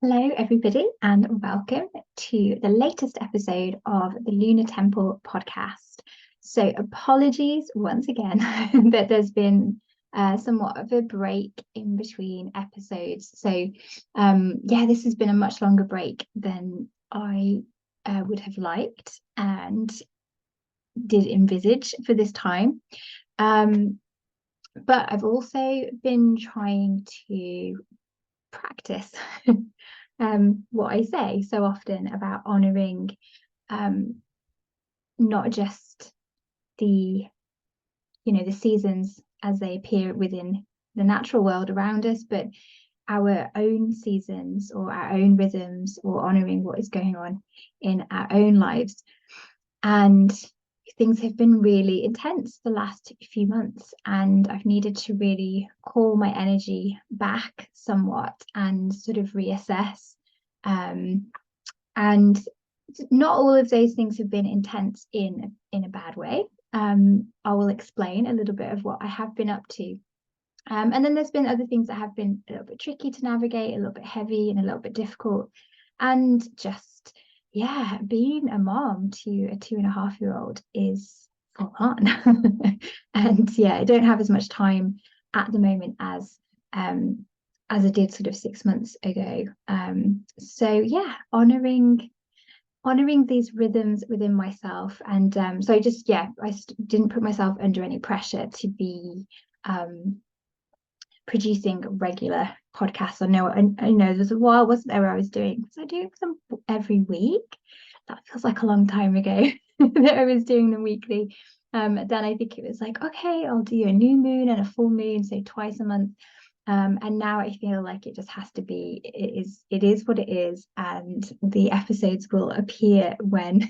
Hello, everybody, and welcome to the latest episode of the Lunar Temple Podcast. So, apologies once again that there's been somewhat of a break in between episodes. This has been a much longer break than I would have liked and did envisage for this time. But I've also been trying to practice what I say so often about honoring not just the seasons as they appear within the natural world around us, but our own seasons or our own rhythms, or honoring what is going on in our own lives. And things have been really intense the last few months, and I've needed to really call my energy back somewhat and sort of reassess. And not all of those things have been intense in a bad way. I will explain a little bit of what I have been up to. And then there's been other things that have been a little bit tricky to navigate, a little bit heavy and a little bit difficult. And just, being a mom to a 2.5-year-old is full on. And I don't have as much time at the moment as I did sort of 6 months ago. Honoring these rhythms within myself. And I didn't put myself under any pressure to be producing regular podcasts. I know there's a while, wasn't there, where I was doing them every week. That feels like a long time ago that I was doing them weekly. Then I think it was like, okay, I'll do a new moon and a full moon, so twice a month. And now I feel like it just has to be, it is what it is, and the episodes will appear when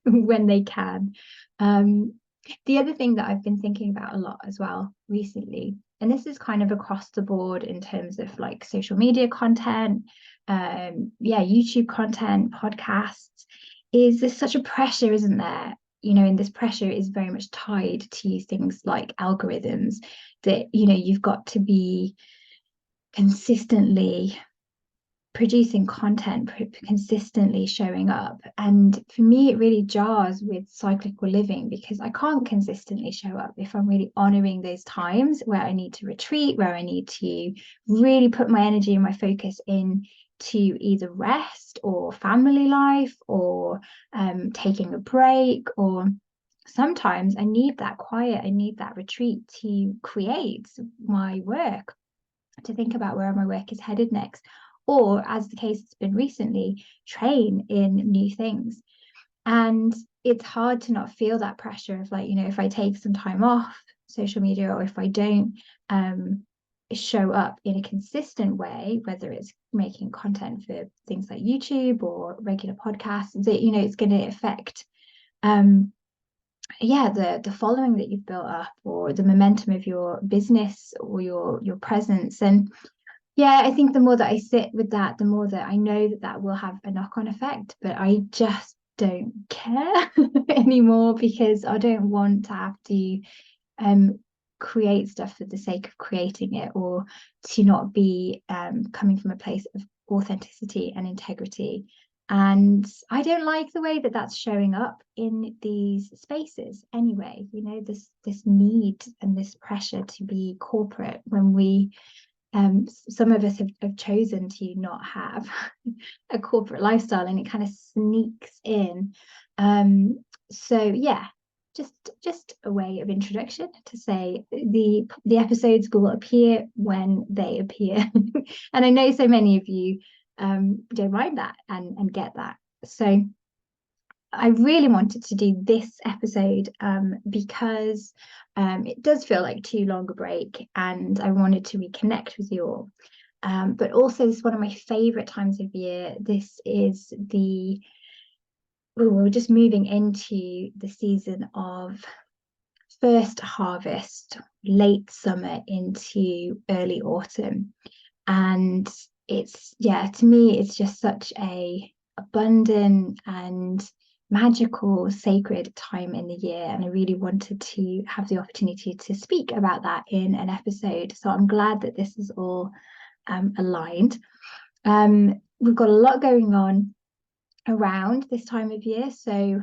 when they can. The other thing that I've been thinking about a lot as well recently, and this is kind of across the board in terms of like social media content, YouTube content, podcasts, is there's such a pressure, isn't there? And this pressure is very much tied to things like algorithms, that you've got to be consistently producing content, consistently showing up. And for me, it really jars with cyclical living, because I can't consistently show up if I'm really honoring those times where I need to retreat, where I need to really put my energy and my focus in to either rest or family life, or taking a break, or sometimes I need that quiet, I need that retreat to create my work, to think about where my work is headed next, or, as the case has been recently, train in new things. And it's hard to not feel that pressure of like, if I take some time off social media, or if I don't show up in a consistent way, whether it's making content for things like YouTube or regular podcasts, that it's going to affect the following that you've built up, or the momentum of your business, or your presence. And I think the more that I sit with that, the more that I know that will have a knock-on effect. But I just don't care anymore, because I don't want to have to create stuff for the sake of creating it, or to not be coming from a place of authenticity and integrity. And I don't like the way that that's showing up in these spaces anyway. This need and this pressure to be corporate, when we some of us have chosen to not have a corporate lifestyle, and it kind of sneaks in. Just a way of introduction to say the episodes will appear when they appear. And I know so many of you don't mind that and get that. So I really wanted to do this episode because it does feel like too long a break, and I wanted to reconnect with you all. But also, this is one of my favorite times of year. This is we're just moving into the season of first harvest, late summer into early autumn. And it's, to me, it's just such a abundant and magical, sacred time in the year. And I really wanted to have the opportunity to speak about that in an episode. So I'm glad that this is all aligned. We've got a lot going on around this time of year. So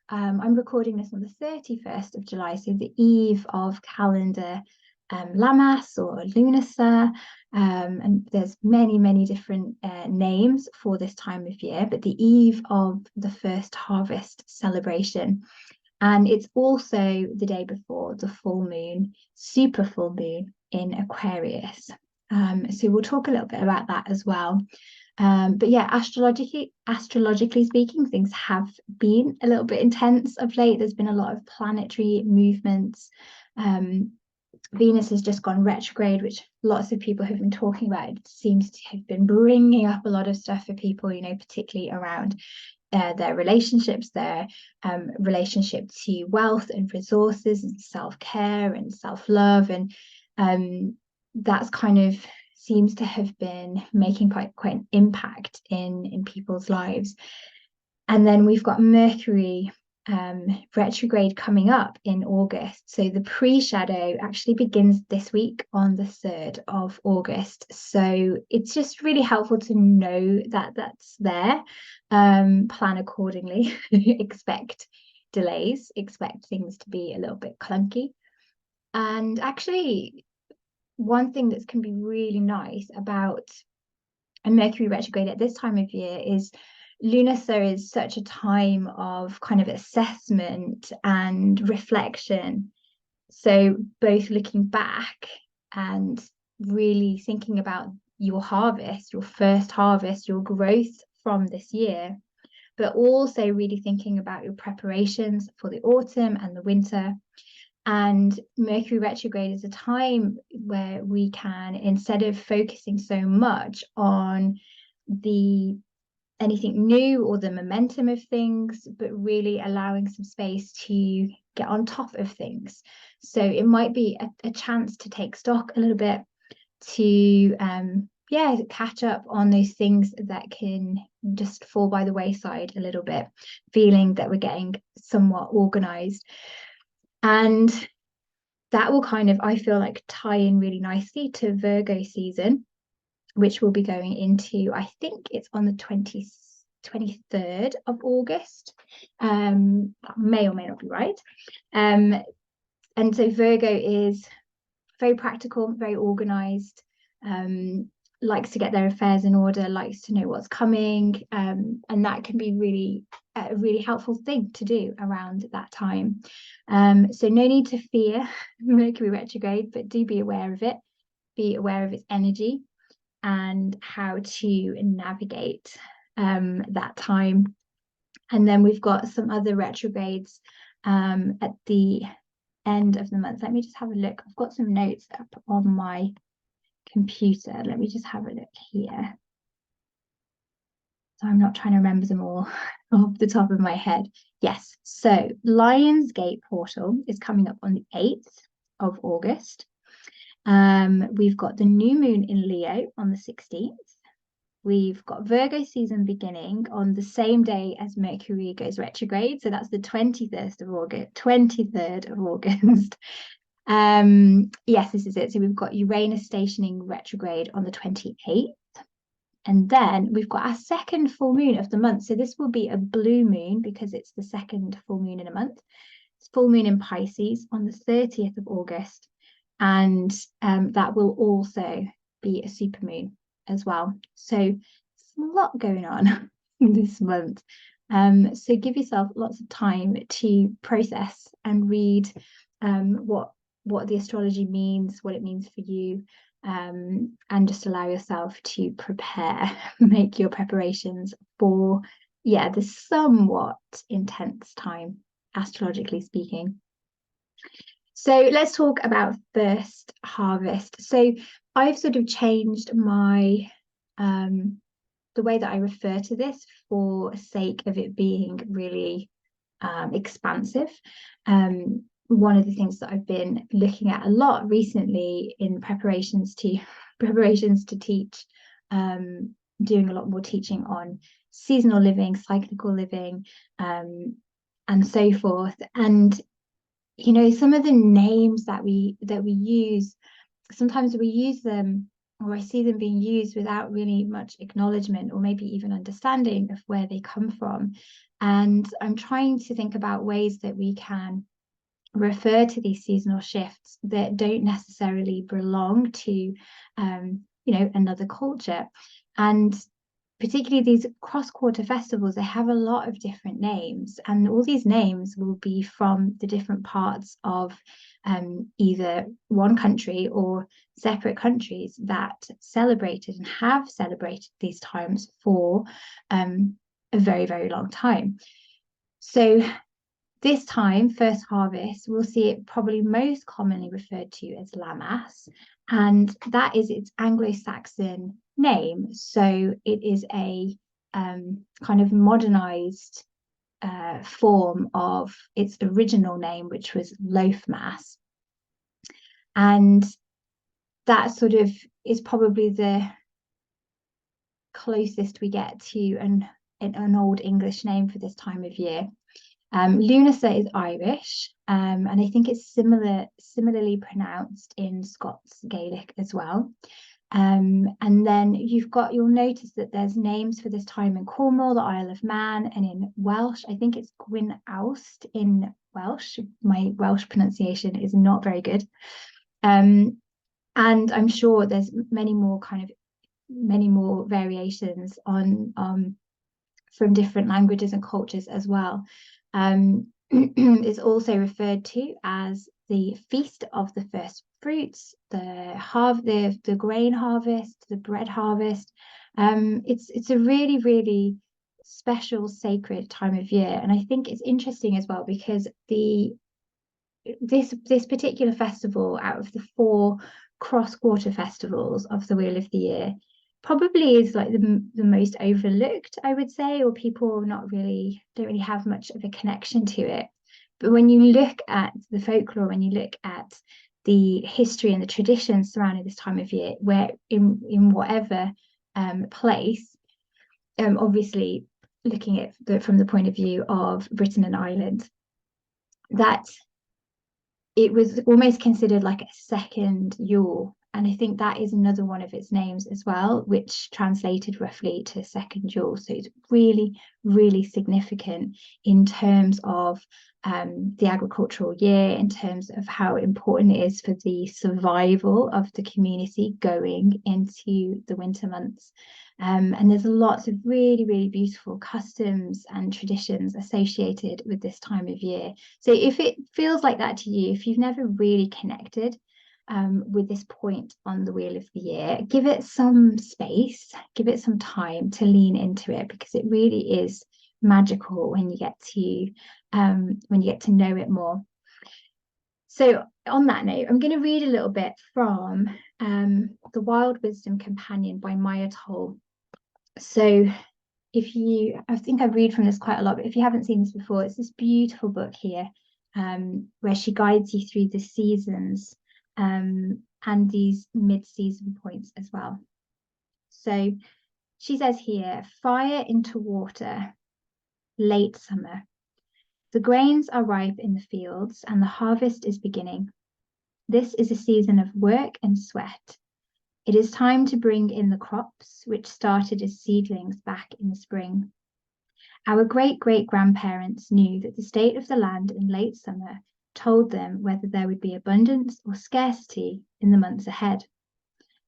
I'm recording this on the 31st of July, so the eve of calendar Lammas or Lughnasadh. And there's many different names for this time of year, but the eve of the first harvest celebration. And it's also the day before the full moon, super full moon in Aquarius. So we'll talk a little bit about that as well. But yeah, astrologically speaking, things have been a little bit intense of late. There's been a lot of planetary movements. Venus has just gone retrograde, which lots of people have been talking about. It seems to have been bringing up a lot of stuff for people, particularly around their relationships, their relationship to wealth and resources and self-care and self-love. And that's kind of seems to have been making quite an impact in people's lives. And then we've got Mercury retrograde coming up in August. So the pre-shadow actually begins this week on the 3rd of August. So it's just really helpful to know that that's there. Plan accordingly. Expect delays, expect things to be a little bit clunky. And actually, one thing that can be really nice about a Mercury retrograde at this time of year is Lughnasadh is such a time of kind of assessment and reflection. So both looking back and really thinking about your harvest, your first harvest, your growth from this year, but also really thinking about your preparations for the autumn and the winter. And Mercury retrograde is a time where we can, instead of focusing so much on anything new or the momentum of things, but really allowing some space to get on top of things. So it might be a chance to take stock a little bit, to catch up on those things that can just fall by the wayside a little bit, feeling that we're getting somewhat organized. And that will kind of, I feel like, tie in really nicely to Virgo season, which will be going into, I think it's on the 23rd of August. May or may not be right. And so Virgo is very practical, very organized, likes to get their affairs in order, likes to know what's coming. And that can be really a really helpful thing to do around that time. So no need to fear Mercury retrograde, but do be aware of it, be aware of its energy and how to navigate that time. And then we've got some other retrogrades at the end of the month. Let me just have a look. I've got some notes up on my computer. Let me just have a look here. So I'm not trying to remember them all off the top of my head. Yes, so Lionsgate portal is coming up on the 8th of August. We've got the new moon in Leo on the 16th. We've got Virgo season beginning on the same day as Mercury goes retrograde. So that's the 23rd of August. Yes, this is it. So we've got Uranus stationing retrograde on the 28th. And then we've got our second full moon of the month. So this will be a blue moon because it's the second full moon in a month. It's full moon in Pisces on the 30th of August. And that will also be a super moon as well. So there's a lot going on this month. So give yourself lots of time to process and read what the astrology means, what it means for you, and just allow yourself to prepare, make your preparations for the somewhat intense time, astrologically speaking. So let's talk about first harvest. So I've sort of changed my the way that I refer to this for sake of it being really expansive. One of the things that I've been looking at a lot recently in preparations to teach, doing a lot more teaching on seasonal living, cyclical living, and so forth. And some of the names that we use, sometimes we use them or I see them being used without really much acknowledgement or maybe even understanding of where they come from. And I'm trying to think about ways that we can refer to these seasonal shifts that don't necessarily belong to another culture. And particularly these cross-quarter festivals, they have a lot of different names, and all these names will be from the different parts of either one country or separate countries that celebrated and have celebrated these times for a very, very long time. So this time, first harvest, we'll see it probably most commonly referred to as Lammas, and that is its Anglo-Saxon name. So it is a kind of modernized form of its original name, which was Loafmas. And that sort of is probably the closest we get to an Old English name for this time of year. Lughnasadh is Irish, and I think it's similarly pronounced in Scots Gaelic as well. And then you'll notice that there's names for this time in Cornwall, the Isle of Man, and in Welsh. I think it's Gwyn Awst in Welsh. My Welsh pronunciation is not very good. And I'm sure there's many more variations on from different languages and cultures as well. It's also referred to as the Feast of the First Fruits, the grain harvest, the bread harvest. It's a really, really special, sacred time of year. And I think it's interesting as well because this particular festival, out of the 4 cross-quarter festivals of the Wheel of the Year, probably is like the most overlooked, I would say, or people don't really have much of a connection to it. But when you look at the folklore, when you look at the history and the traditions surrounding this time of year, where in whatever place, obviously looking at from the point of view of Britain and Ireland, that it was almost considered like a second Yule. And I think that is another one of its names as well, which translated roughly to second Yule. So it's really, really significant in terms of the agricultural year, in terms of how important it is for the survival of the community going into the winter months. And there's lots of really, really beautiful customs and traditions associated with this time of year. So if it feels like that to you, if you've never really connected with this point on the Wheel of the Year, give it some space, give it some time to lean into it, because it really is magical when you get to know it more. So on that note, I'm going to read a little bit from The Wild Wisdom Companion by Maya Toll. So I think I read from this quite a lot, but if you haven't seen this before, it's this beautiful book here where she guides you through the seasons and these mid-season points as well. So she says here, fire into water, late summer. The grains are ripe in the fields and the harvest is beginning. This is a season of work and sweat. It is time to bring in the crops, which started as seedlings back in the spring. Our great-great-grandparents knew that the state of the land in late summer told them whether there would be abundance or scarcity in the months ahead.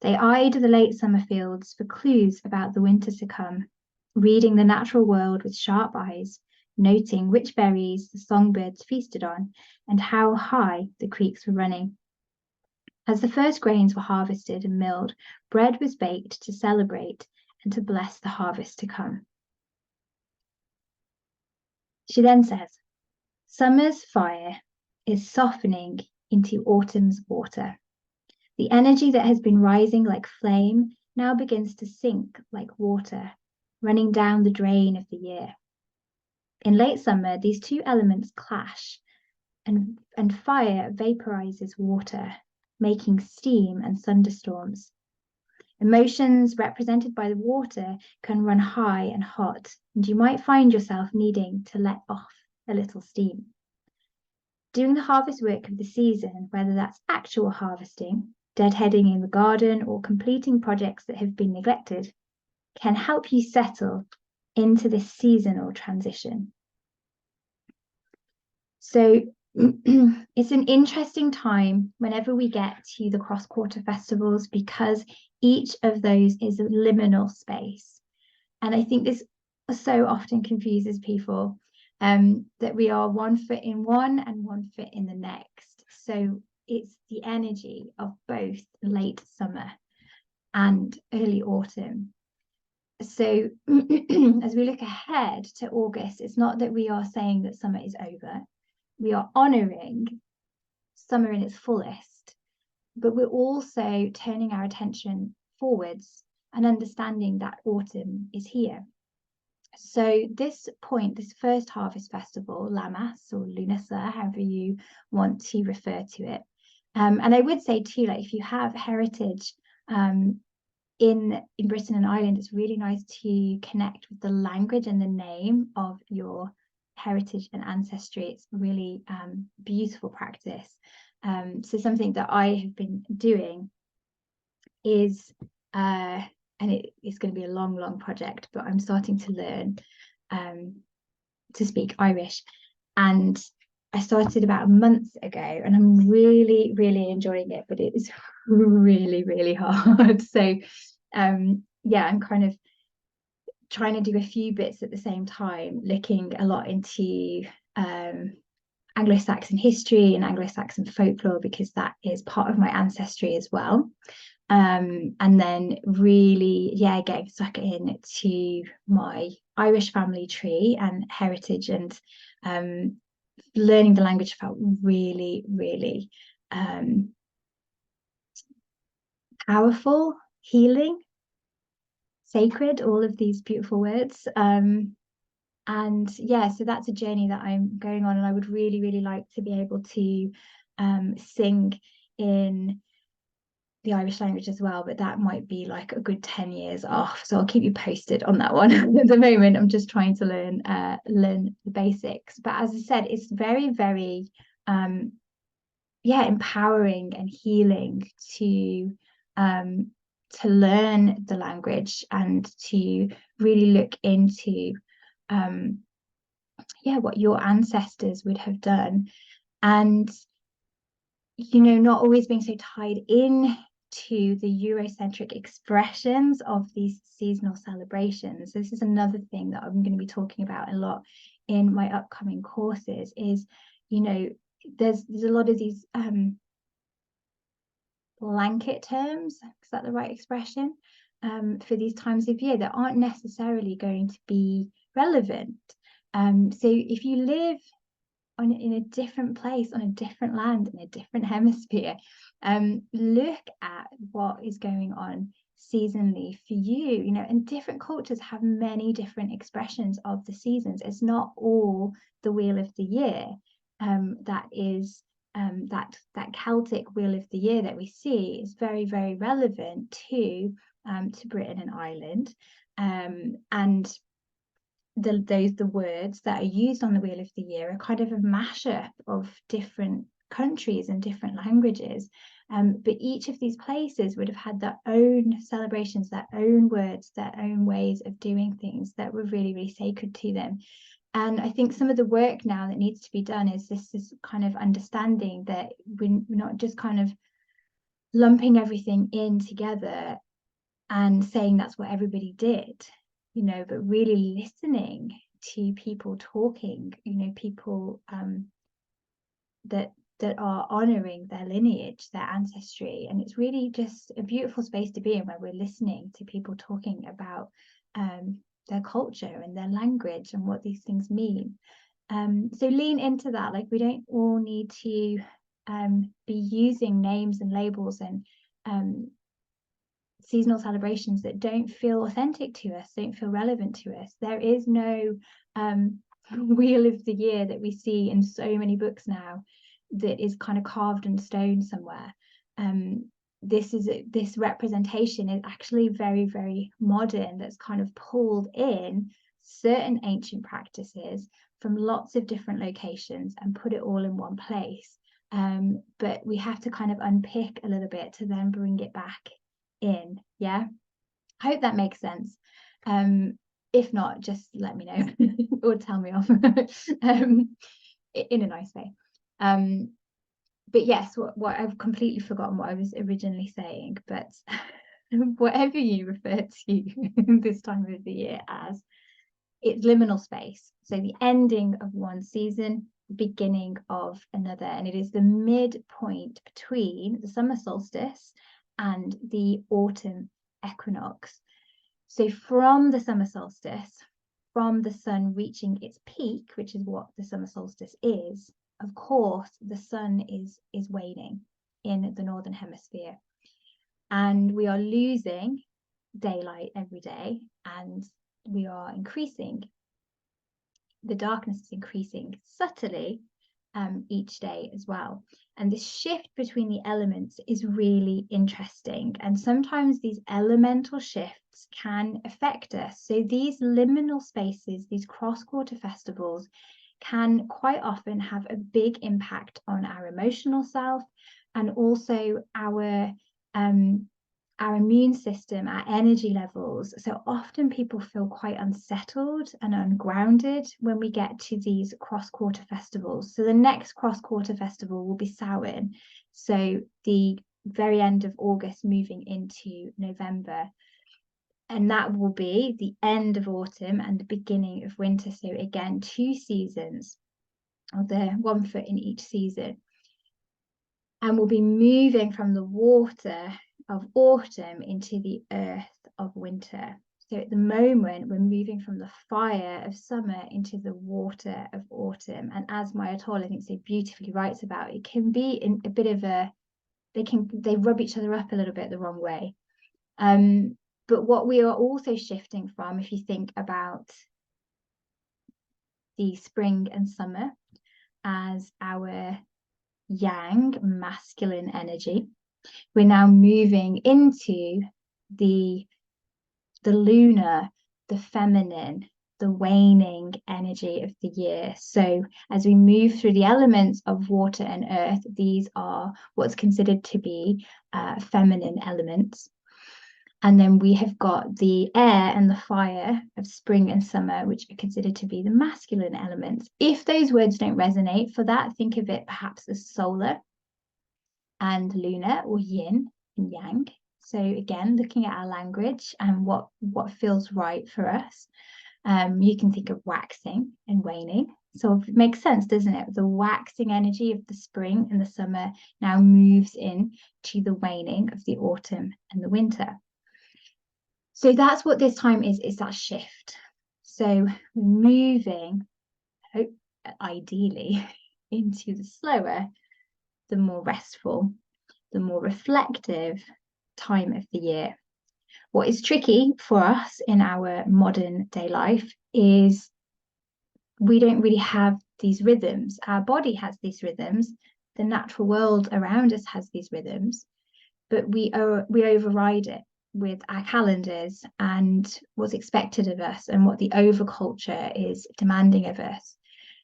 They eyed the late summer fields for clues about the winter to come, reading the natural world with sharp eyes, noting which berries the songbirds feasted on and how high the creeks were running. As the first grains were harvested and milled, bread was baked to celebrate and to bless the harvest to come. She then says, summer's fire is softening into autumn's water. The energy that has been rising like flame now begins to sink like water, running down the drain of the year. In late summer, these two elements clash, and fire vaporizes water, making steam and thunderstorms. Emotions represented by the water can run high and hot, and you might find yourself needing to let off a little steam. Doing the harvest work of the season, whether that's actual harvesting deadheading in the garden, or completing projects that have been neglected can help you settle into this seasonal transition. So it's an interesting time whenever we get to the cross-quarter festivals, because each of those is a liminal space. And I think this so often confuses people, that we are 1 foot in one and 1 foot in the next. So it's the energy of both late summer and early autumn. So as we look ahead to August, it's not that we are saying that summer is over. We are honouring summer in its fullest, but we're also turning our attention forwards and understanding that autumn is here. So this first harvest festival, Lammas or Lughnasadh, however you want to refer to it. And I would say too, like if you have heritage in Britain and Ireland, it's really nice to connect with the language and the name of your heritage and ancestry. It's a really beautiful practice. So something that I have been doing is and it's going to be a long project, but I'm starting to learn to speak Irish, and I started about a month ago, and I'm really enjoying it, but it is really hard. So yeah, I'm kind of trying to do a few bits at the same time, looking a lot into Anglo-Saxon history and Anglo-Saxon folklore, because that is part of my ancestry as well. And then really, getting stuck into my Irish family tree and heritage, and learning the language felt really powerful, healing, sacred, all of these beautiful words. And so that's a journey that I'm going on, and I would really like to be able to sing in the Irish language as well, but that might be like a good 10 years off, so I'll keep you posted on that one. At the moment I'm just trying to learn the basics, but as I said, it's very empowering and healing to learn the language and to really look into what your ancestors would have done, and not always being so tied in to the Eurocentric expressions of these seasonal celebrations. This is another thing that I'm going to be talking about a lot in my upcoming courses, is there's a lot of these blanket terms, is that the right expression, for these times of year that aren't necessarily going to be relevant. So if you live in a different place, on a different land, in a different hemisphere, look at what is going on seasonally for you, and different cultures have many different expressions of the seasons. It's not all the wheel of the year that is that Celtic wheel of the year that we see is very relevant to Britain and Ireland, and the words that are used on the wheel of the year are kind of a mashup of different countries and different languages, but each of these places would have had their own celebrations, their own words, their own ways of doing things that were really sacred to them. And I think some of the work now that needs to be done is this kind of understanding that we're not just kind of lumping everything in together and saying that's what everybody did, but really listening to people talking, people that are honoring their lineage, their ancestry. And it's really just a beautiful space to be in, where we're listening to people talking about their culture and their language and what these things mean. So lean into that. Like, we don't all need to be using names and labels and seasonal celebrations that don't feel authentic to us, don't feel relevant to us. There is no wheel of the year that we see in so many books now that is kind of carved in stone somewhere. This representation is actually very modern, that's kind of pulled in certain ancient practices from lots of different locations and put it all in one place. But we have to kind of unpick a little bit to then bring it back in. Yeah, I hope that makes sense. If not, just let me know or tell me off in a nice way. But yes, what I've completely forgotten what I was originally saying, but whatever you refer to this time of the year as, it's liminal space. So the ending of one season, beginning of another, and it is the midpoint between the summer solstice and the autumn equinox. So from the summer solstice, from the sun reaching its peak, which is what the summer solstice is, of course, the sun is waning in the northern hemisphere. And we are losing daylight every day, and we are increasing. The darkness is increasing subtly each day as well. And this shift between the elements is really interesting. And sometimes these elemental shifts can affect us. So these liminal spaces, these cross-quarter festivals, can quite often have a big impact on our emotional self, and also our immune system, our energy levels. So often people feel quite unsettled and ungrounded when we get to these cross-quarter festivals. So the next cross-quarter festival will be Samhain, so the very end of August moving into November, and that will be the end of autumn and the beginning of winter. So again, 2 seasons, or the 1 foot in each season, and we'll be moving from the water of autumn into the earth of winter. So at the moment, we're moving from the fire of summer into the water of autumn. And as Maya Toll, I think, so beautifully writes about, it can be in a bit of a, they rub each other up a little bit the wrong way. But what we are also shifting from, if you think about the spring and summer as our yang, masculine energy, we're now moving into the lunar, the feminine, the waning energy of the year. So as we move through the elements of water and earth, these are what's considered to be feminine elements. And then we have got the air and the fire of spring and summer, which are considered to be the masculine elements. If those words don't resonate, for that, think of it perhaps as solar and lunar, or yin and yang. So again, looking at our language and what feels right for us. You can think of waxing and waning. So it makes sense, doesn't it? The waxing energy of the spring and the summer now moves in to the waning of the autumn and the winter. So that's what this time is that shift. So moving, ideally, into the slower, the more restful, the more reflective time of the year. What is tricky for us in our modern day life is we don't really have these rhythms. Our body has these rhythms, the natural world around us has these rhythms, but we override it with our calendars and what's expected of us and what the overculture is demanding of us.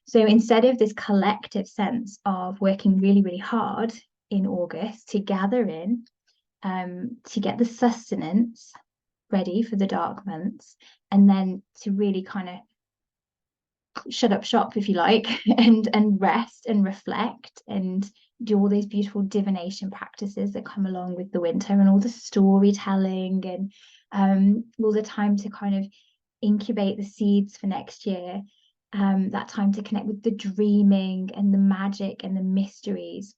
So instead of this collective sense of working really, really hard in August to gather in, to get the sustenance ready for the dark months, and then to really kind of shut up shop, if you like, and rest and reflect and do all those beautiful divination practices that come along with the winter, and all the storytelling and all the time to kind of incubate the seeds for next year, that time to connect with the dreaming and the magic and the mysteries.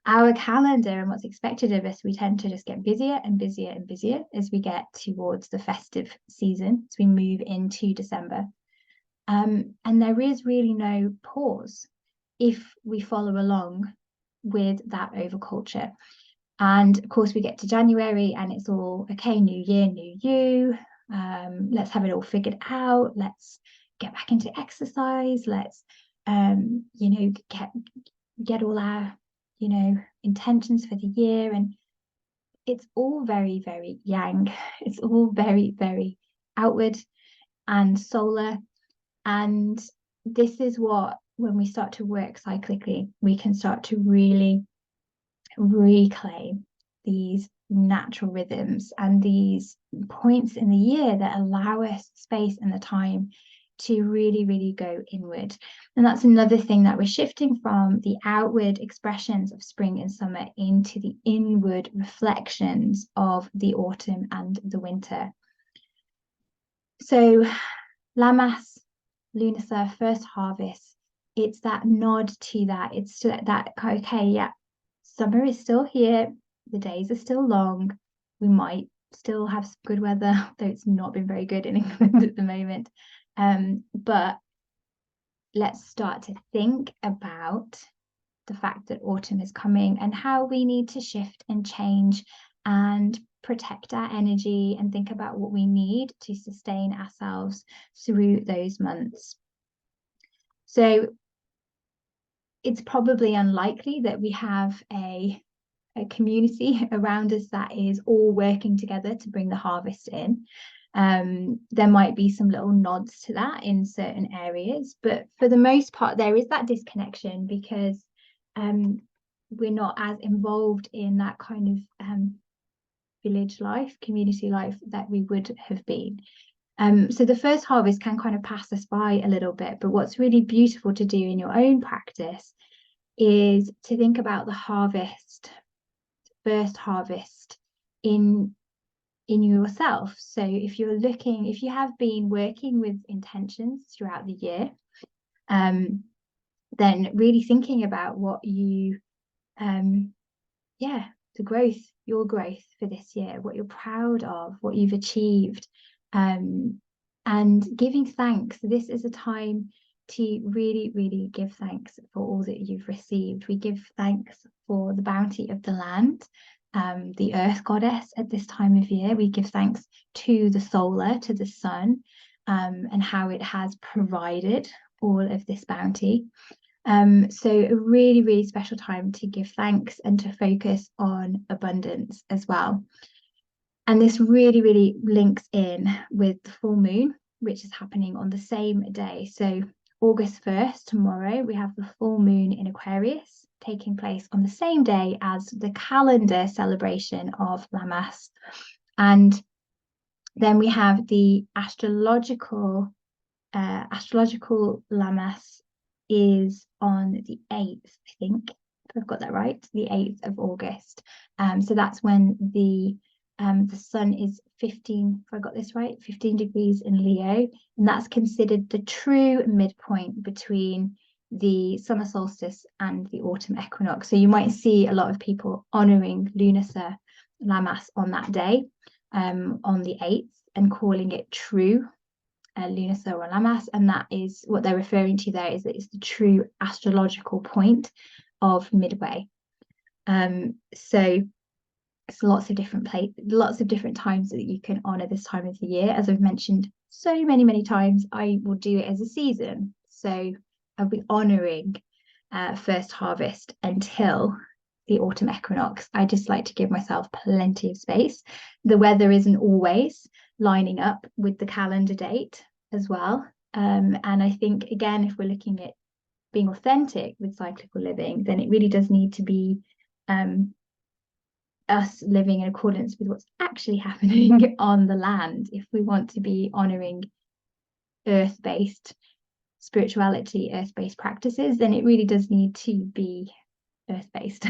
Our calendar and what's expected of us, we tend to just get busier and busier and busier as we get towards the festive season, as we move into December. And there is really no pause if we follow along with that overculture. And of course, we get to January and it's all, okay, new year, new you. Let's have it all figured out. Let's get back into exercise. Let's, get all our, intentions for the year. And it's all very, very yang. It's all very, very outward and solar. And this is what when we start to work cyclically, we can start to really reclaim these natural rhythms and these points in the year that allow us space and the time to really, really go inward. And that's another thing, that we're shifting from the outward expressions of spring and summer into the inward reflections of the autumn and the winter. So Lammas, Lughnasadh, first harvest, it's that nod to that. It's that, okay, yeah, summer is still here. The days are still long. We might still have some good weather, though it's not been very good in England at the moment. But let's start to think about the fact that autumn is coming and how we need to shift and change and protect our energy and think about what we need to sustain ourselves through those months. So it's probably unlikely that we have a community around us that is all working together to bring the harvest in. There might be some little nods to that in certain areas, but for the most part, there is that disconnection because we're not as involved in that kind of village life, community life that we would have been. So the first harvest can kind of pass us by a little bit, but what's really beautiful to do in your own practice is to think about the harvest, first harvest in yourself. So if you have been working with intentions throughout the year, then really thinking about what you your growth for this year, what you're proud of, what you've achieved, and giving thanks. This is a time to really, really give thanks for all that you've received. We give thanks for the bounty of the land, the earth goddess at this time of year. We give thanks to the solar, to the sun, and how it has provided all of this bounty. So a really, really special time to give thanks and to focus on abundance as well. And this really, really links in with the full moon, which is happening on the same day. So August 1st, tomorrow, we have the full moon in Aquarius taking place on the same day as the calendar celebration of Lammas. And then we have the astrological Lammas is on the 8th, I think, if I've got that right, the 8th of August. So that's when the sun is 15, if I got this right, 15 degrees in Leo, and that's considered the true midpoint between the summer solstice and the autumn equinox. So you might see a lot of people honoring Lughnasadh Lammas on that day, on the 8th, and calling it true Lughnasadh or Lammas, and that is what they're referring to there, is that it's the true astrological point of midway. So it's lots of different times that you can honor this time of the year. As I've mentioned so many times, I will do it as a season. So I'll be honoring first harvest until the autumn equinox. I just like to give myself plenty of space. The weather isn't always lining up with the calendar date as well. And I think, again, if we're looking at being authentic with cyclical living, then it really does need to be us living in accordance with what's actually happening on the land. If we want to be honoring earth-based spirituality, earth-based practices, then it really does need to be earth-based.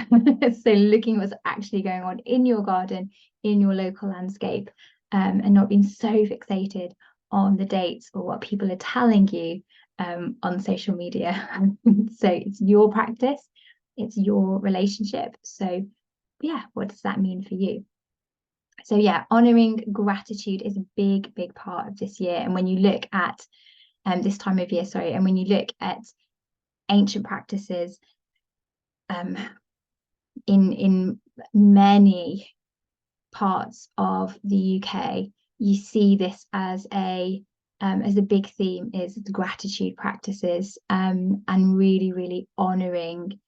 So looking at what's actually going on in your garden, in your local landscape, and not being so fixated on the dates or what people are telling you on social media. So it's your practice, it's your relationship. So yeah, what does that mean for you? So yeah, honoring gratitude is a big part of this year. And when you look at this time of year, and when you look at ancient practices in many parts of the UK, you see this as a big theme, is the gratitude practices, and really honoring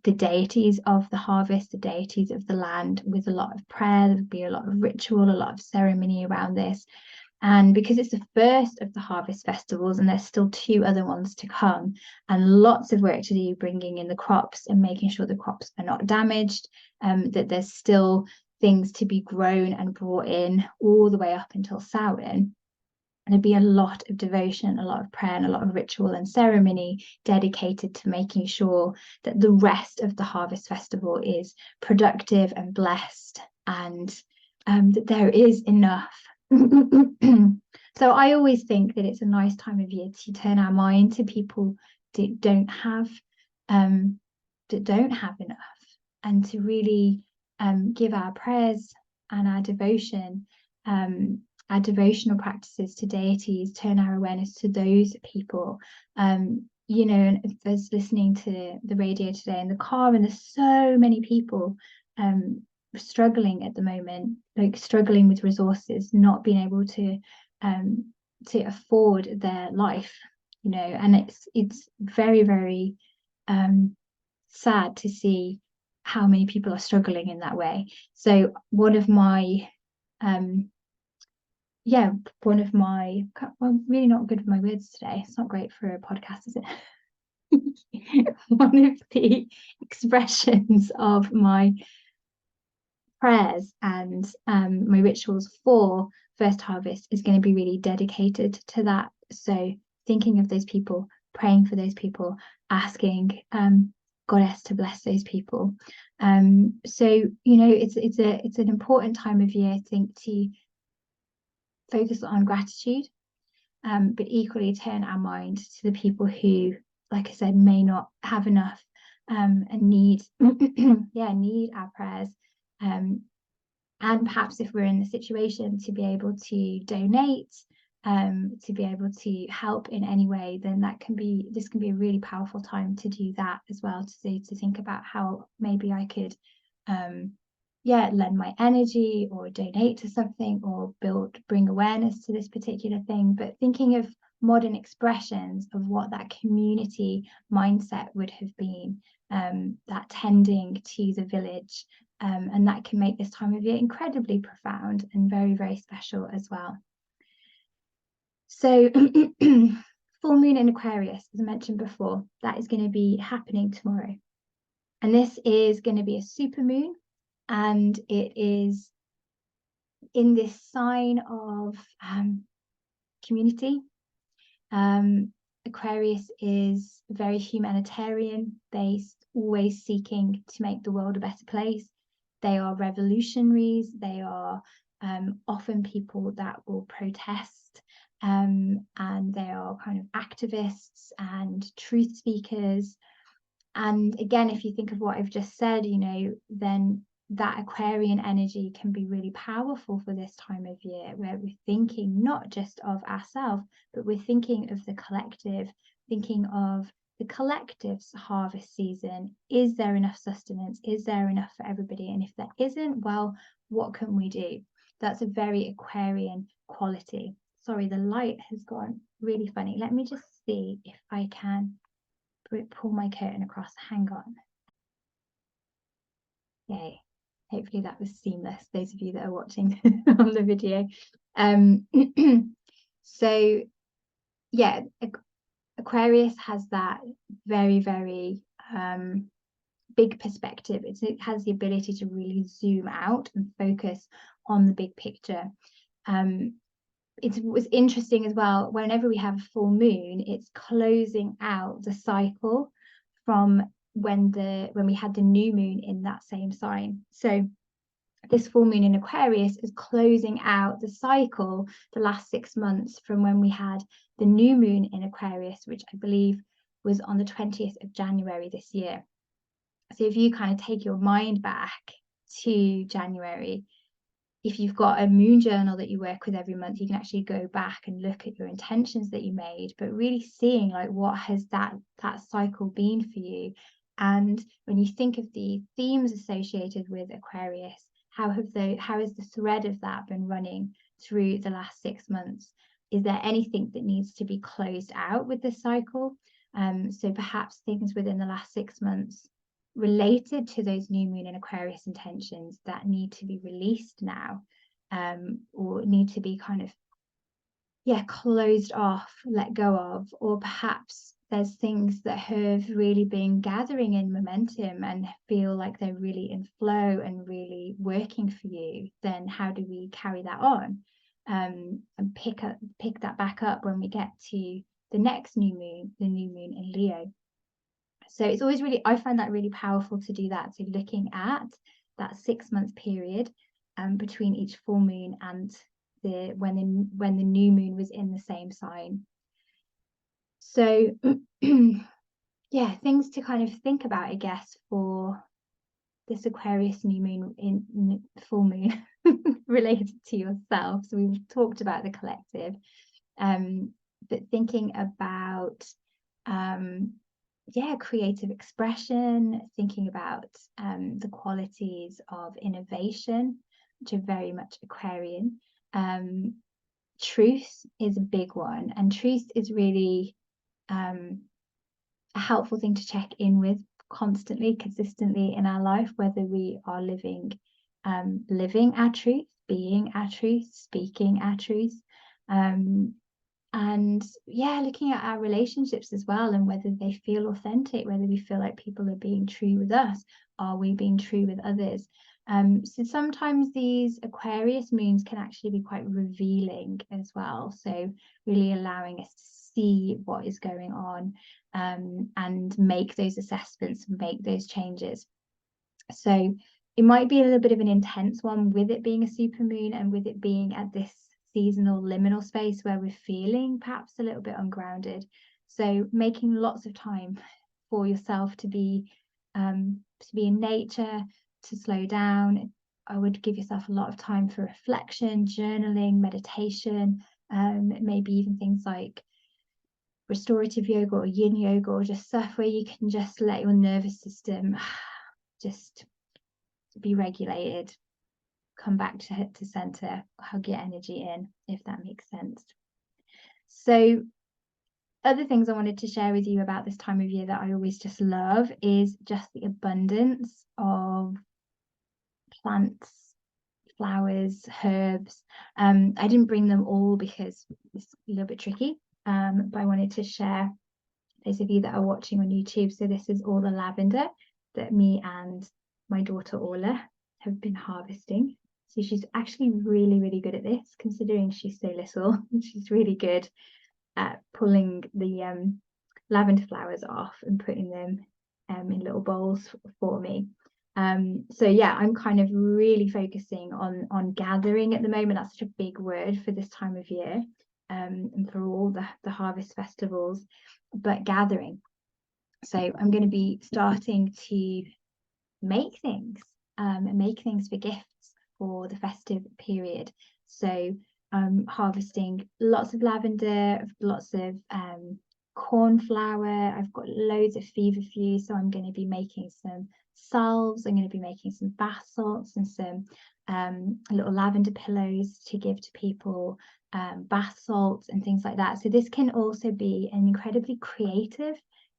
the deities of the harvest, the deities of the land, with a lot of prayer. There'll be a lot of ritual, a lot of ceremony around this. And because it's the first of the harvest festivals, and there's still 2 other ones to come, and lots of work to do bringing in the crops and making sure the crops are not damaged, that there's still things to be grown and brought in all the way up until Samhain. There'd be a lot of devotion, a lot of prayer, and a lot of ritual and ceremony dedicated to making sure that the rest of the harvest festival is productive and blessed, and that there is enough. So I always think that it's a nice time of year to turn our mind to people that don't have enough, and to really give our prayers and our devotion, our devotional practices to deities, turn our awareness to those people. And if I was listening to the radio today in the car, and there's so many people struggling at the moment, like struggling with resources, not being able to afford their life, and it's very, very sad to see how many people are struggling in that way. So one of my I'm really not good with my words today. It's not great for a podcast, is it? One of the expressions of my prayers and my rituals for first harvest is going to be really dedicated to that. So thinking of those people, praying for those people, asking Goddess to bless those people. So it's an important time of year, I think, to focus on gratitude, but equally turn our mind to the people who, like I said, may not have enough, and need need our prayers, and perhaps if we're in the situation to be able to donate, to be able to help in any way, then this can be a really powerful time to do that as well, to think about how maybe I could lend my energy or donate to something or bring awareness to this particular thing. But thinking of modern expressions of what that community mindset would have been, that tending to the village, and that can make this time of year incredibly profound and very, very special as well. So full moon in Aquarius, as I mentioned before, that is going to be happening tomorrow, and this is going to be a super moon, and it is in this sign of community. Aquarius is very humanitarian based, always seeking to make the world a better place. They are revolutionaries. They are often people that will protest, and they are kind of activists and truth speakers. And again, if you think of what I've just said, then that Aquarian energy can be really powerful for this time of year, where we're thinking not just of ourselves, but we're thinking of the collective, thinking of the collective's harvest season. Is there enough sustenance? Is there enough for everybody? And if there isn't, well, what can we do? That's a very Aquarian quality. Sorry, the light has gone really funny. Let me just see if I can pull my curtain across. Hang on. Yay. Hopefully that was seamless, those of you that are watching on the video. So yeah, Aquarius has that very, very big perspective. It has the ability to really zoom out and focus on the big picture. It was interesting as well, whenever we have a full moon, it's closing out the cycle from when we had the new moon in that same sign. So this full moon in Aquarius is closing out the cycle, the last 6 months, from when we had the new moon in Aquarius, which I believe was on the 20th of January this year. So if you kind of take your mind back to January, if you've got a moon journal that you work with every month, you can actually go back and look at your intentions that you made, but really seeing like what has that cycle been for you. And when you think of the themes associated with Aquarius, how is the thread of that been running through the last 6 months? Is there anything that needs to be closed out with this cycle? So perhaps things within the last 6 months related to those new moon and Aquarius intentions that need to be released now, or need to be kind of closed off, let go of, or perhaps there's things that have really been gathering in momentum and feel like they're really in flow and really working for you, then how do we carry that on, and pick that back up when we get to the next new moon, the new moon in Leo. So it's always really, I find that really powerful to do that. So looking at that 6-month period between each full moon and when the new moon was in the same sign. So yeah, things to kind of think about, I guess, for this Aquarius new moon in full moon related to yourself. So we've talked about the collective, but thinking about creative expression, thinking about the qualities of innovation, which are very much Aquarian. Truth is a big one, and truth is really a helpful thing to check in with constantly, consistently in our life, whether we are living our truth, being our truth, speaking our truth, and looking at our relationships as well, and whether they feel authentic, whether we feel like people are being true with us, are we being true with others? So sometimes these Aquarius moons can actually be quite revealing as well, so really allowing us to see what is going on, and make those assessments, make those changes. So it might be a little bit of an intense one with it being a super moon and with it being at this seasonal liminal space where we're feeling perhaps a little bit ungrounded. So making lots of time for yourself to be in nature, to slow down. I would give yourself a lot of time for reflection, journaling, meditation, maybe even things like restorative yoga or yin yoga, or just stuff where you can just let your nervous system just be regulated, come back to center, hug your energy in, if that makes sense. So other things I wanted to share with you about this time of year that I always just love is just the abundance of plants, flowers, herbs. I didn't bring them all because it's a little bit tricky, but I wanted to share, those of you that are watching on YouTube, so this is all the lavender that me and my daughter Orla have been harvesting. So she's actually really, really good at this, considering she's so little. She's really good at pulling the lavender flowers off and putting them in little bowls for me. So yeah, I'm kind of really focusing on gathering at the moment. That's such a big word for this time of year, and for all the harvest festivals, but gathering. So I'm going to be starting to make things, and make things for gifts for the festive period. So harvesting lots of lavender, lots of cornflower. I've got loads of feverfew, so I'm going to be making some salves. I'm going to be making some bath salts and some little lavender pillows to give to people, bath salts and things like that. So this can also be an incredibly creative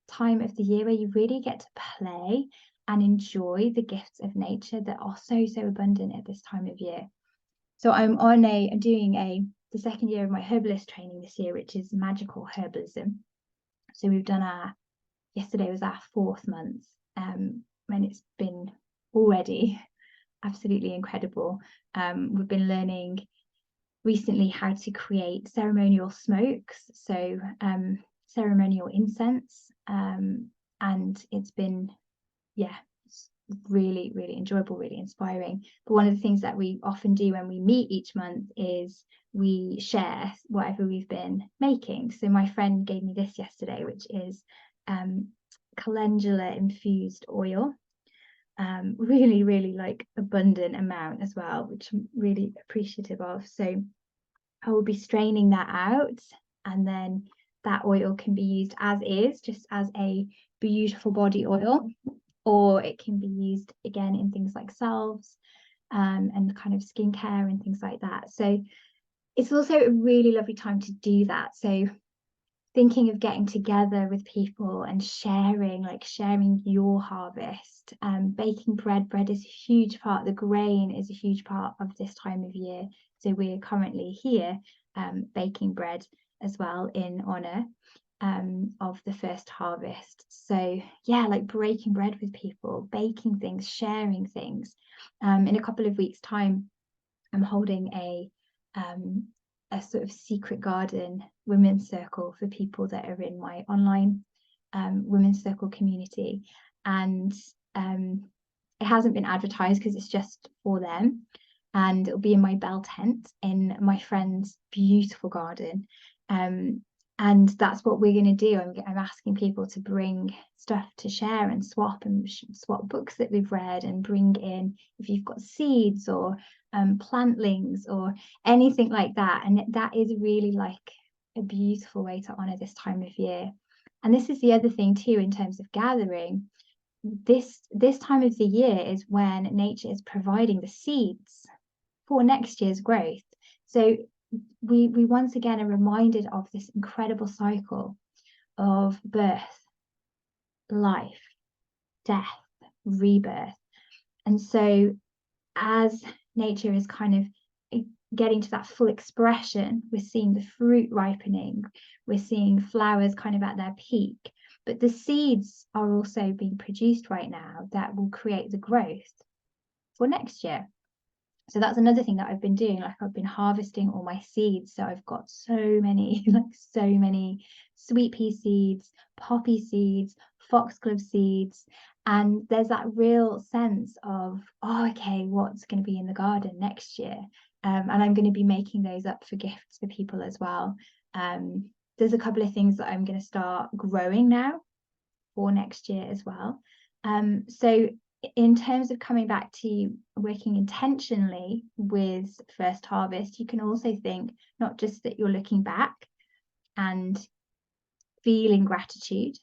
time of the year where you really get to play and enjoy the gifts of nature that are so abundant at this time of year. So I'm doing the second year of my herbalist training this year, which is magical herbalism. So we've done yesterday was our 4th month, and it's been already absolutely incredible. We've been learning recently how to create ceremonial smokes, so ceremonial incense, and it's been really enjoyable, really inspiring. But one of the things that we often do when we meet each month is we share whatever we've been making. So my friend gave me this yesterday, which is calendula infused oil, really like abundant amount as well, which I'm really appreciative of. So I will be straining that out, and then that oil can be used as is, just as a beautiful body oil, or it can be used again in things like salves, and kind of skincare and things like that. So it's also a really lovely time to do that. So thinking of getting together with people and sharing your harvest, baking bread is a huge part, the grain is a huge part of this time of year. So we're currently here baking bread as well in honor of the first harvest. So yeah, like breaking bread with people, baking things, sharing things. In a couple of weeks' time, I'm holding a sort of secret garden women's circle for people that are in my online women's circle community, and it hasn't been advertised because it's just for them, and it'll be in my bell tent in my friend's beautiful garden. And that's what we're going to do. I'm asking people to bring stuff to share and swap books that we've read, and bring in if you've got seeds or plantlings or anything like that. And that is really like a beautiful way to honor this time of year. And this is the other thing too, in terms of gathering. This time of the year is when nature is providing the seeds for next year's growth. So we once again are reminded of this incredible cycle of birth, life, death, rebirth. And so as nature is kind of getting to that full expression, we're seeing the fruit ripening, we're seeing flowers kind of at their peak, but the seeds are also being produced right now that will create the growth for next year. So that's another thing that I've been doing. Like, I've been harvesting all my seeds. So I've got so many sweet pea seeds, poppy seeds, foxglove seeds. And there's that real sense of, oh, okay, what's going to be in the garden next year? And I'm going to be making those up for gifts for people as well. There's a couple of things that I'm going to start growing now for next year as well. So in terms of coming back to working intentionally with first harvest, you can also think not just that you're looking back and feeling gratitude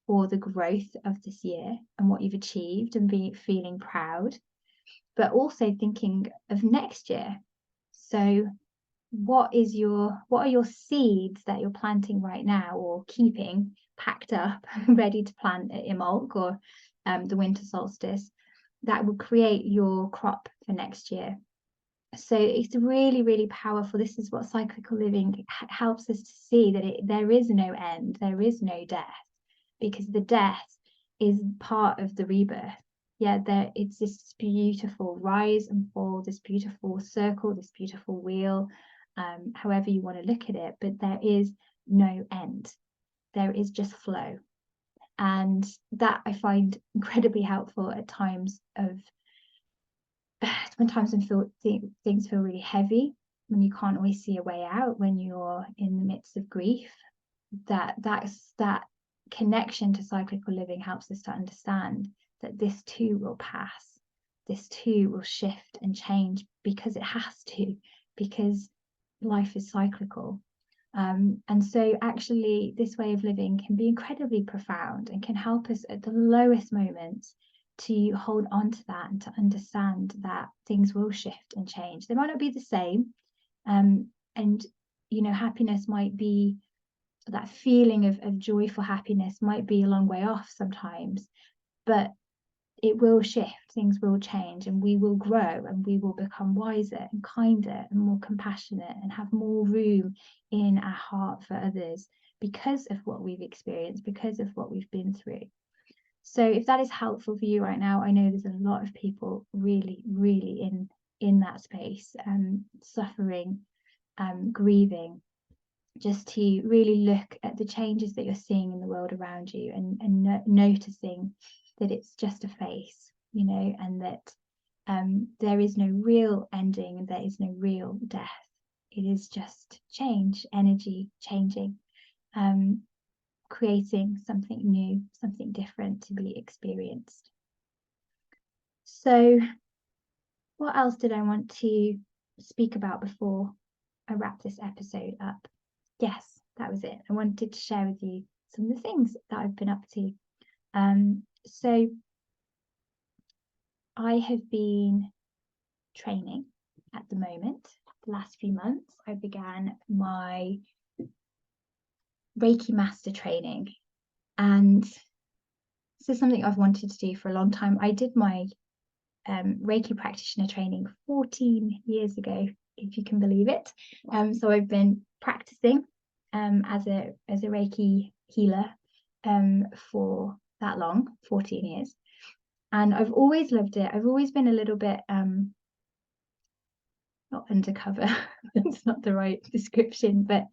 for the growth of this year and what you've achieved and feeling proud, but also thinking of next year. So what are your seeds that you're planting right now, or keeping packed up ready to plant at Imbolc or the winter solstice, that will create your crop for next year? So it's really, really powerful. This is what cyclical living helps us to see, that there is no end, there is no death, because the death is part of the rebirth. Yeah, it's this beautiful rise and fall, this beautiful circle, this beautiful wheel, however you want to look at it, but there is no end. There is just flow. And that I find incredibly helpful at times of sometimes things feel really heavy, when you can't always see a way out, when you're in the midst of grief. That connection to cyclical living helps us to understand that this too will pass, this too will shift and change, because it has to, because life is cyclical. And so actually this way of living can be incredibly profound and can help us at the lowest moments to hold on to that and to understand that things will shift and change. They might not be the same, and happiness might be, that feeling of joyful happiness might be a long way off sometimes, but it will shift, things will change, and we will grow, and we will become wiser and kinder and more compassionate and have more room in our heart for others because of what we've experienced, because of what we've been through. So if that is helpful for you right now, I know there's a lot of people really, really in that space, suffering, grieving, just to really look at the changes that you're seeing in the world around you, and noticing that it's just a phase, and that there is no real ending and there is no real death. It is just change, energy changing, creating something new, something different to be experienced. So what else did I want to speak about before I wrap this episode up? Yes, that was it. I wanted to share with you some of the things that I've been up to. So I have been training at the moment. The last few months, I began my Reiki master training, and this is something I've wanted to do for a long time. I did my Reiki practitioner training 14 years ago, if you can believe it. So I've been practicing as a Reiki healer for that long, 14 years. And I've always loved it. I've always been a little bit not undercover, it's not the right description, but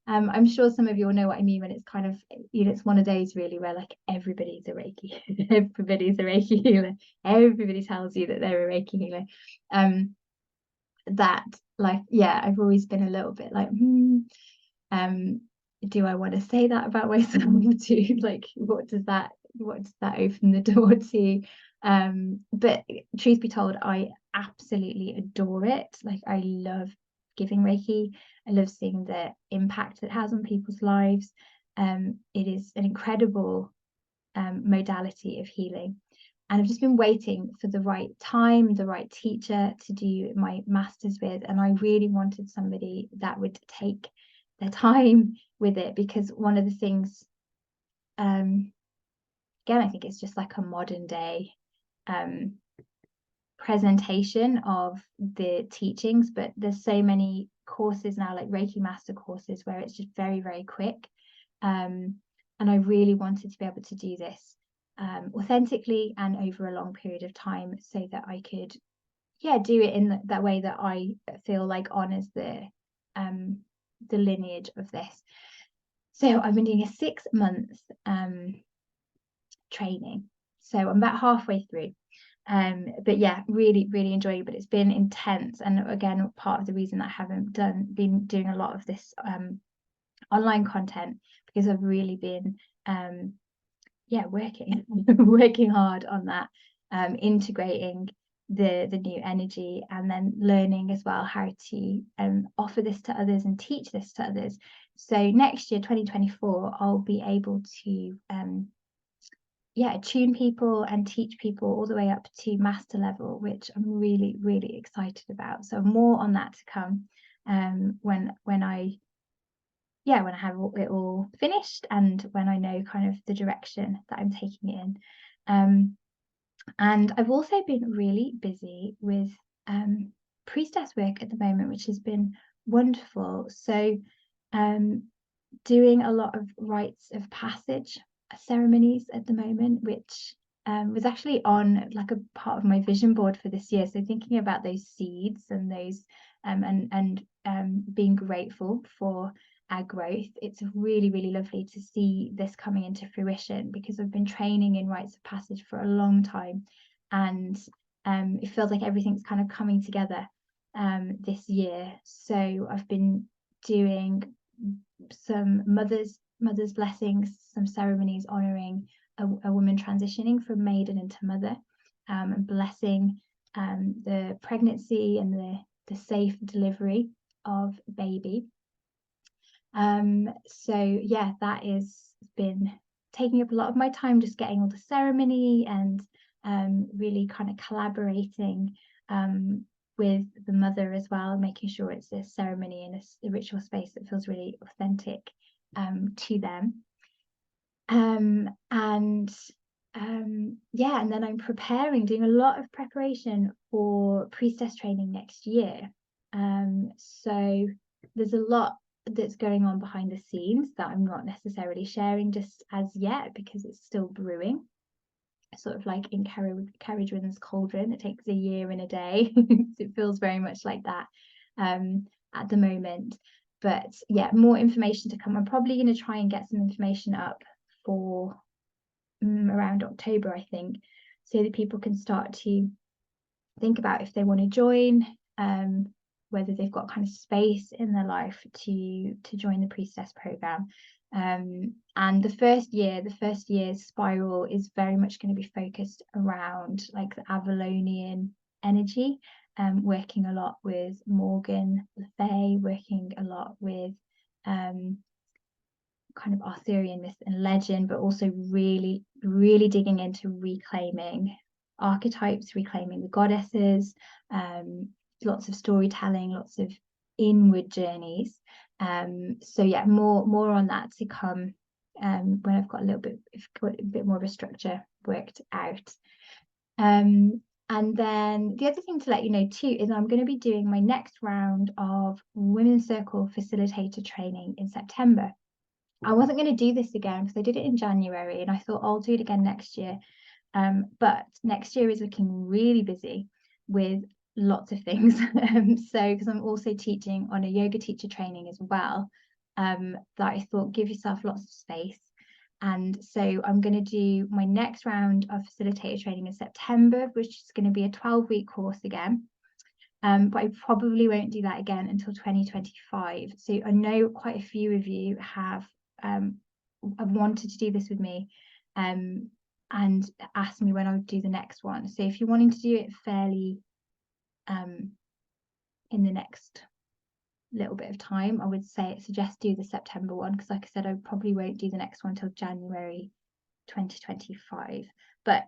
I'm sure some of you all know what I mean when it's kind of, it's one of those really where like everybody's a Reiki, everybody's a Reiki healer, everybody tells you that they're a Reiki healer. That like, yeah, I've always been a little bit like, do I want to say that about myself too? Like, what does that open the door to? But truth be told, I absolutely adore it. Like, I love giving Reiki. I love seeing the impact it has on people's lives. It is an incredible modality of healing. And I've just been waiting for the right time, the right teacher to do my master's with. And I really wanted somebody that would take their time with it, because one of the things, again, I think it's just like a modern day presentation of the teachings, but there's so many courses now, like Reiki master courses, where it's just very, very quick. And I really wanted to be able to do this authentically and over a long period of time, so that I could do it in that way that I feel like honors the lineage of this. So I've been doing a 6 month training, so I'm about halfway through, but yeah, really, really enjoying it. But it's been intense, and again, part of the reason I haven't been doing a lot of this online content, because I've really been working working hard on that, integrating the new energy, and then learning as well how to offer this to others and teach this to others. So next year, 2024, I'll be able to tune people and teach people all the way up to master level, which I'm really, really excited about. So more on that to come when I have it all finished, and when I know kind of the direction that I'm taking it in. And I've also been really busy with priestess work at the moment, which has been wonderful. So doing a lot of rites of passage ceremonies at the moment, which was actually on like a part of my vision board for this year. So thinking about those seeds and those and being grateful for our growth. It's really, really lovely to see this coming into fruition, because I've been training in rites of passage for a long time, and it feels like everything's kind of coming together this year. So I've been doing some mother's blessings, some ceremonies honoring a woman transitioning from maiden into mother, and blessing the pregnancy and the safe delivery of baby. So yeah, that has been taking up a lot of my time, just getting all the ceremony and really kind of collaborating with the mother as well, making sure it's a ceremony and a ritual space that feels really authentic to them. And then I'm doing a lot of preparation for priestess training next year. So there's a lot that's going on behind the scenes that I'm not necessarily sharing just as yet, because it's still brewing, sort of like in Carriagewin's cauldron. It takes a year and a day. It feels very much like that at the moment. But yeah, more information to come. I'm probably going to try and get some information up for around October, I think, so that people can start to think about if they want to join, whether they've got kind of space in their life to join the priestess program. And the first year's spiral is very much going to be focused around like the Avalonian energy, working a lot with Morgan Le Fay, working a lot with kind of Arthurian myth and legend, but also really, really digging into reclaiming archetypes, reclaiming the goddesses, lots of storytelling, lots of inward journeys. So yeah, more on that to come when I've got a bit more of a structure worked out. And then the other thing to let you know too is I'm going to be doing my next round of Women's Circle facilitator training in September. I wasn't going to do this again because I did it in January, and I thought I'll do it again next year. But next year is looking really busy with lots of things. So because I'm also teaching on a yoga teacher training as well, that I thought give yourself lots of space. And so I'm going to do my next round of facilitator training in September, which is going to be a 12-week course again. But I probably won't do that again until 2025. So I know quite a few of you have wanted to do this with me and asked me when I would do the next one. So if you're wanting to do it fairly in the next little bit of time, I would suggest do the September one, because like I said, I probably won't do the next one until January 2025. But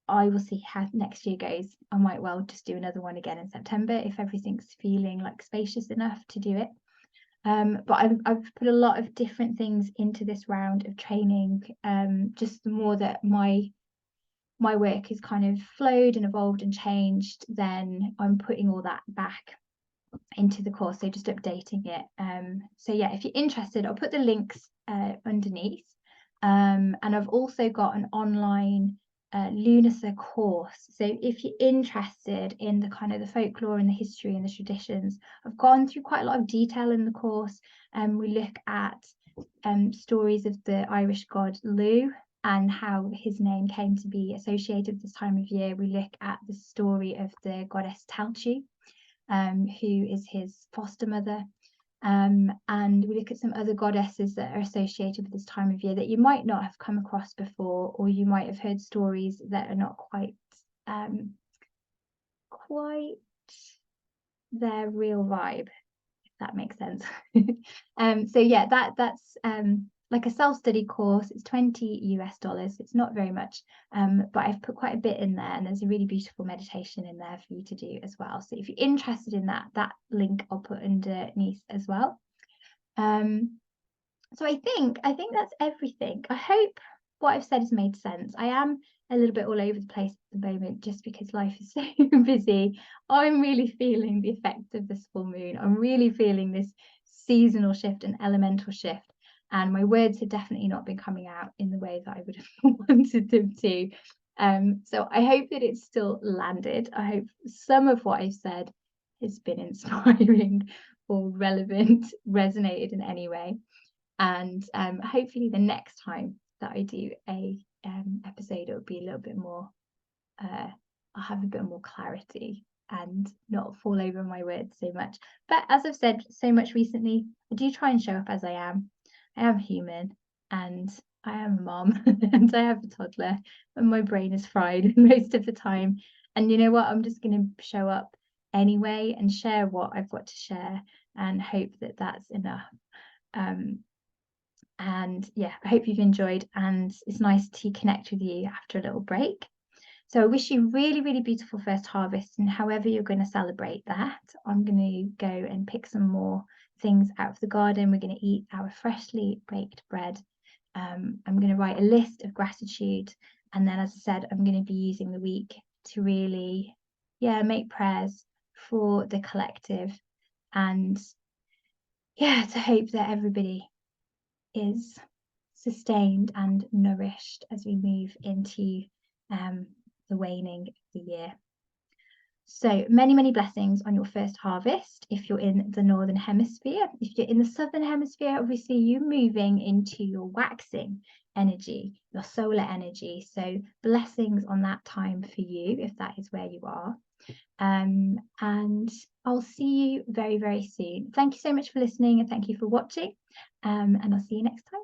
I will see how next year goes. I might well just do another one again in September if everything's feeling like spacious enough to do it. But I've put a lot of different things into this round of training, just the more that my work is kind of flowed and evolved and changed, then I'm putting all that back into the course, so just updating it. So yeah, if you're interested, I'll put the links underneath. And I've also got an online Lughnasadh course. So if you're interested in the kind of the folklore and the history and the traditions, I've gone through quite a lot of detail in the course. We look at stories of the Irish god Lu and how his name came to be associated with this time of year. We look at the story of the goddess Talchi, who is his foster mother. And we look at some other goddesses that are associated with this time of year that you might not have come across before, or you might have heard stories that are not quite their real vibe, if that makes sense. So yeah, that's like a self-study course. It's $20. It's not very much, but I've put quite a bit in there, and there's a really beautiful meditation in there for you to do as well. So if you're interested in that link I'll put underneath as well. So I think that's everything. I hope what I've said has made sense. I am a little bit all over the place at the moment just because life is so busy. I'm really feeling the effects of this full moon. I'm really feeling this seasonal shift and elemental shift. And my words have definitely not been coming out in the way that I would have wanted them to. So I hope that it's still landed. I hope some of what I've said has been inspiring or relevant, resonated in any way. And hopefully the next time that I do a episode, it'll be a little bit more, I'll have a bit more clarity and not fall over my words so much. But as I've said so much recently, I do try and show up as I am. I am human, and I am a mom, and I have a toddler, and my brain is fried most of the time. And you know what? I'm just going to show up anyway and share what I've got to share, and hope that that's enough. And yeah, I hope you've enjoyed, and it's nice to connect with you after a little break. So I wish you really, really beautiful first harvest, and however you're going to celebrate that. I'm going to go and pick some more things out of the garden. We're going to eat our freshly baked bread. I'm going to write a list of gratitude, and then, as I said, I'm going to be using the week to really, make prayers for the collective, and to hope that everybody is sustained and nourished as we move into the waning of the year. So many, many blessings on your first harvest if you're in the Northern Hemisphere. If you're in the Southern Hemisphere, obviously you're moving into your waxing energy, your solar energy. So blessings on that time for you if that is where you are. And I'll see you very, very soon. Thank you so much for listening, and thank you for watching. And I'll see you next time.